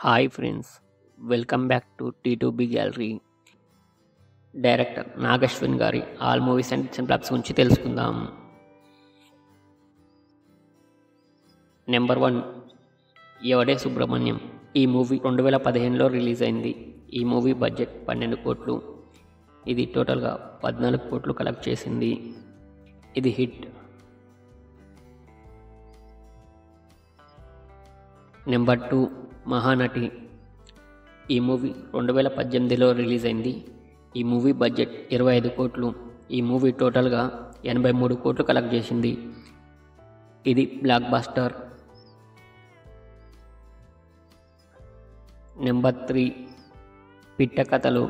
Hi friends, welcome back to T2B gallery. Director Nag Ashwin గారి all movies and digital plots గురించి తెలుసుకుందాం. Number 1, ఎవడే సుబ్రహ్మణ్యం. ఈ movie 2015లో release అయింది. ఈ మూవీ బడ్జెట్ 12 కోట్లు. ఇది టోటల్గా 14 కోట్లు కలెక్ట్ చేసింది. ఇది హిట్. నెంబర్ 2, మహానటి. ఈ మూవీ 2018లో రిలీజ్ అయింది. ఈ మూవీ బడ్జెట్ 25 కోట్లు. ఈ మూవీ టోటల్గా 83 కోట్లు కలెక్ట్ చేసింది. ఇది బ్లాక్ బస్టర్. నెంబర్ 3, పిట్ట కథలు.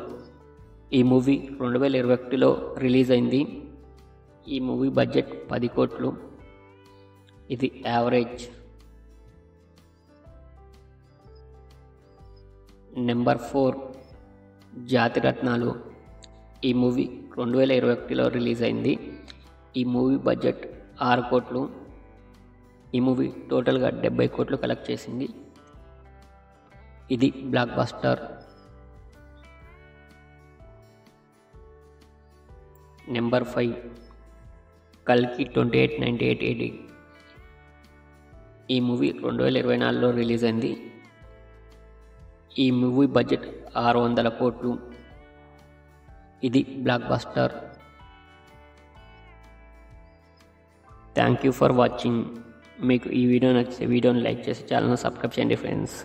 ఈ మూవీ 2021లో రిలీజ్ అయింది. ఈ మూవీ బడ్జెట్ 10 కోట్లు. ఇది యావరేజ్. నెంబర్ 4, జాతిరత్నాలు. ఈ మూవీ 2021లో రిలీజ్ అయింది. ఈ మూవీ బడ్జెట్ 6 కోట్లు. ఈ మూవీ టోటల్గా 70 కోట్లు కలెక్ట్ చేసింది. ఇది బ్లాక్ బస్టర్. నెంబర్ 5, కల్కి 2898 AD. ఈ మూవీ 2024లో రిలీజ్ అయింది. ఈ మూవీ బడ్జెట్ 600 కోట్లు. ఇది block buster. Thank you for watching. మీకు ఈ వీడియో నచ్చితే వీడియోని లైక్ చేసి ఛానల్ని సబ్స్క్రైబ్ చేయండి ఫ్రెండ్స్.